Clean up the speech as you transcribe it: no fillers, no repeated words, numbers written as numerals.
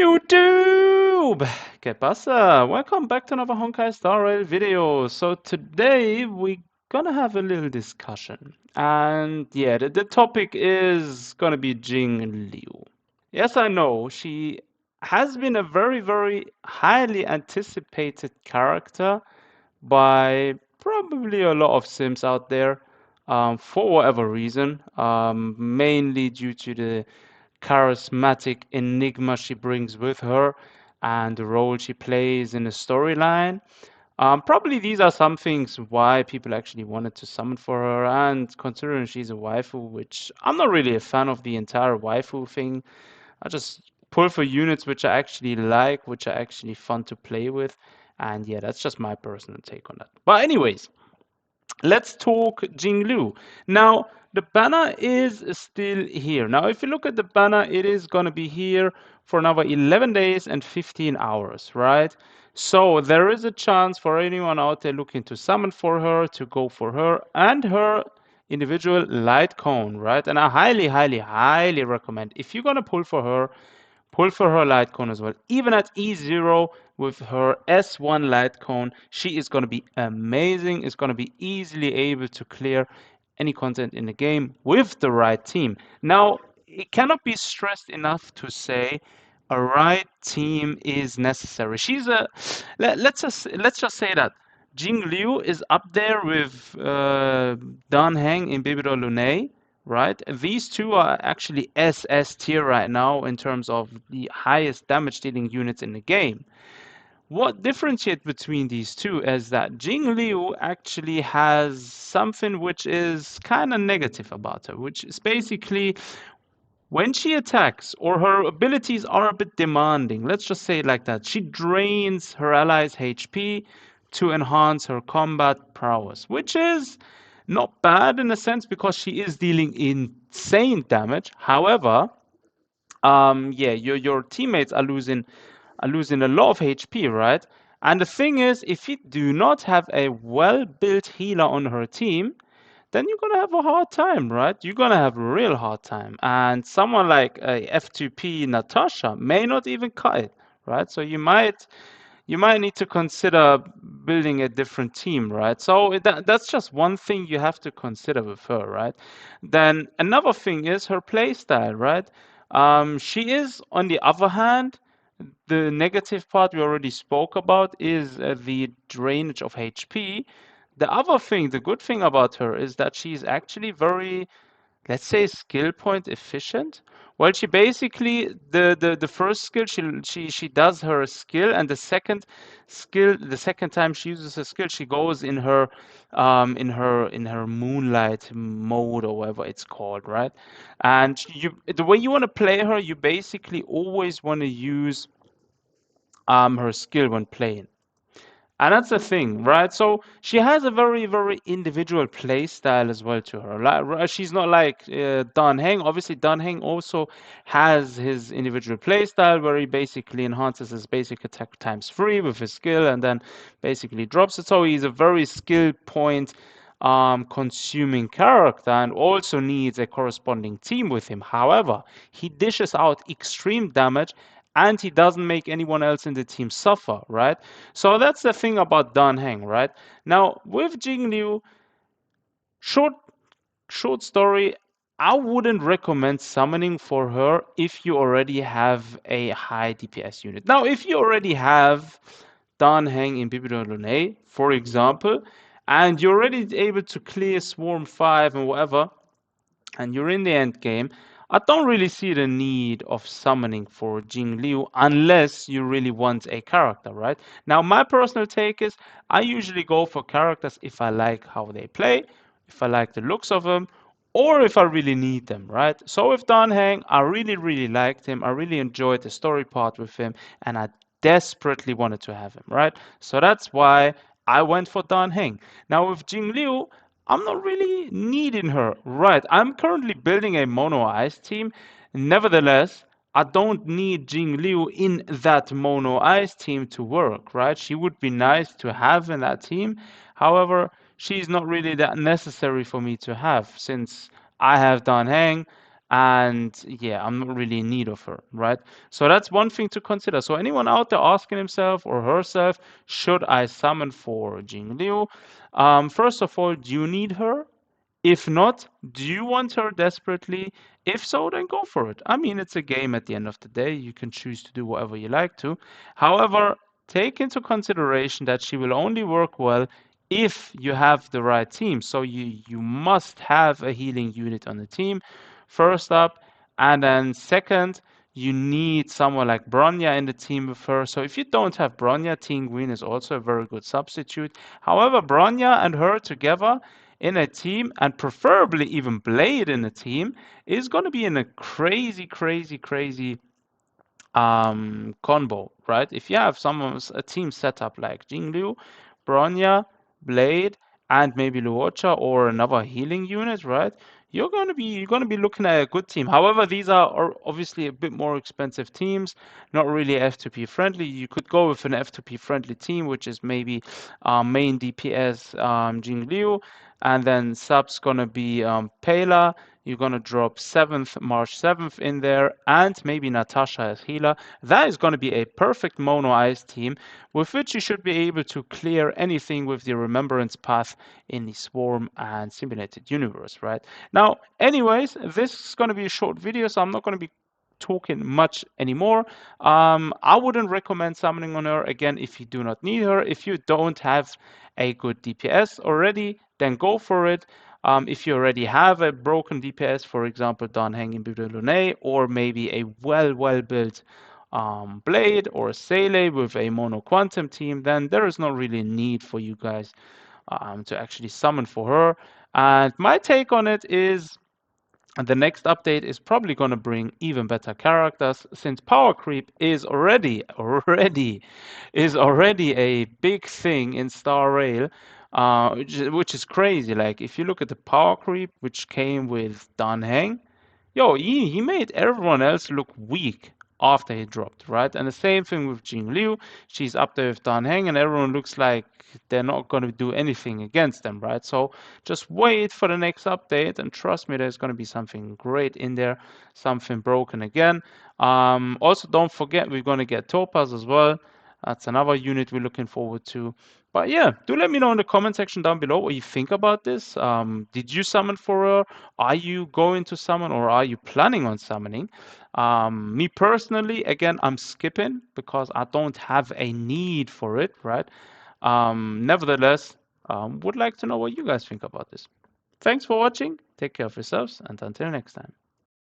YouTube! ¿Qué pasa? Welcome back to another Honkai Star Rail video. So today we're gonna have a little discussion. And yeah, the topic is gonna be Jingliu. Yes, I know, she has been a very, very highly anticipated character by probably a lot of Sims out there, for whatever reason, mainly due to the charismatic enigma she brings with her and the role she plays in the storyline. Probably these are some things why people actually wanted to summon for her, and considering she's a waifu, which I'm not really a fan of the entire waifu thing, I just pull for units which I actually like, which are actually fun to play with, and yeah, that's just my personal take on that. But anyways, let's talk Jingliu. Now, the banner is still here. Now, if you look at the banner, it is going to be here for another 11 days and 15 hours, right? So there is a chance for anyone out there looking to summon for her, to go for her and her individual light cone, right? And I highly, highly, highly recommend if you're going to pull for her light cone as well. Even at E0 with her S1 light cone, she is going to be amazing. Is going to be easily able to clear any content in the game with the right team. Now, it cannot be stressed enough to say a right team is necessary. Let's just say that Jing Liu is up there with Dan Heng in Bibidor Lunay, right? These two are actually SS tier right now in terms of the highest damage dealing units in the game. What differentiates between these two is that Jing Liu actually has something which is kind of negative about her, which is basically when she attacks or her abilities are a bit demanding, let's just say it like that, she drains her allies' HP to enhance her combat prowess, which is not bad in a sense because she is dealing insane damage. However, yeah, your teammates are losing a lot of HP, right? And the thing is, if you do not have a well-built healer on her team, then you're gonna have a hard time, right? You're gonna have a real hard time. And someone like a F2P Natasha may not even cut it, right? So you might need to consider building a different team, right? So that's just one thing you have to consider with her, right? Then another thing is her play style, right? She is, on the other hand, the negative part we already spoke about is the drainage of HP. The other thing, the good thing about her is that she's actually very, let's say, skill point efficient. Well, she basically the first skill she does her skill, and the second time she uses her skill, she goes in her moonlight mode or whatever it's called, right? And the way you want to play her, you basically always want to use her skill when playing. And that's the thing, right? So she has a very, very individual play style as well to her. She's not like Dan Heng. Obviously, Dan Heng also has his individual play style where he basically enhances his basic attack times 3 with his skill and then basically drops it. So he's a very skill point consuming character and also needs a corresponding team with him. However, he dishes out extreme damage and he doesn't make anyone else in the team suffer, right? So that's the thing about Dan Heng, right? Now with Jingliu, short short story, I wouldn't recommend summoning for her if you already have a high DPS unit. Now, if you already have Dan Heng in Bibidor Lunay, for example, and you're already able to clear Swarm 5 and whatever, and you're in the end game, I don't really see the need of summoning for Jingliu unless you really want a character, right? Now, my personal take is I usually go for characters if I like how they play, if I like the looks of them, or if I really need them, right? So with Dan Heng, I really, really liked him. I really enjoyed the story part with him, and I desperately wanted to have him, right? So that's why I went for Dan Heng. Now with Jingliu, I'm not really needing her. Right. I'm currently building a mono ice team. Nevertheless, I don't need Jing Liu in that mono ice team to work, right? She would be nice to have in that team. However, she's not really that necessary for me to have since I have Dan Heng And yeah, I'm not really in need of her, right? So that's one thing to consider. So anyone out there asking himself or herself, should I summon for Jingliu? First of all, do you need her? If not, do you want her desperately? If so, then go for it. I mean, it's a game at the end of the day. You can choose to do whatever you like to. However, take into consideration that she will only work well if you have the right team. So you must have a healing unit on the team, first up. And then second, you need someone like Bronya in the team with her. So if you don't have Bronya, Team Green is also a very good substitute. However, Bronya and her together in a team, and preferably even Blade in a team, is going to be in a crazy, crazy, crazy combo, right? If you have a team set up like Jingliu, Bronya, Blade, and maybe Luocha or another healing unit, right? You're gonna be looking at a good team. However, these are obviously a bit more expensive teams, not really F2P friendly. You could go with an F2P friendly team, which is maybe main DPS Jingliu, and then sub's gonna be Pela. You're gonna drop March 7th in there, and maybe Natasha as healer. That is gonna be a perfect mono ice team with which you should be able to clear anything with the remembrance path in the Swarm and Simulated Universe, right? Now, anyways, this is gonna be a short video, so I'm not gonna be talking much anymore. I wouldn't recommend summoning on her again if you do not need her. If you don't have a good DPS already, then go for it. If you already have a broken DPS, for example, Dan Heng in Lune, or maybe a well built Blade or Sele with a mono quantum team, then there is not really a need for you guys to actually summon for her. And my take on it is the next update is probably going to bring even better characters, since power creep is already a big thing in Star Rail, which is crazy. Like if you look at the power creep which came with Dan Heng, yo, he made everyone else look weak after he dropped, right? And the same thing with Jingliu. She's up there with Dan Heng, and everyone looks like they're not going to do anything against them, right? So just wait for the next update, and trust me, there's going to be something great in there, something broken again. Also, don't forget, we're going to get Topaz as well. That's another unit we're looking forward to. But yeah, do let me know in the comment section down below what you think about this. Did you summon for her? Are you going to summon, or are you planning on summoning? Me personally, again, I'm skipping because I don't have a need for it, right? Nevertheless, would like to know what you guys think about this. Thanks for watching. Take care of yourselves, and until next time.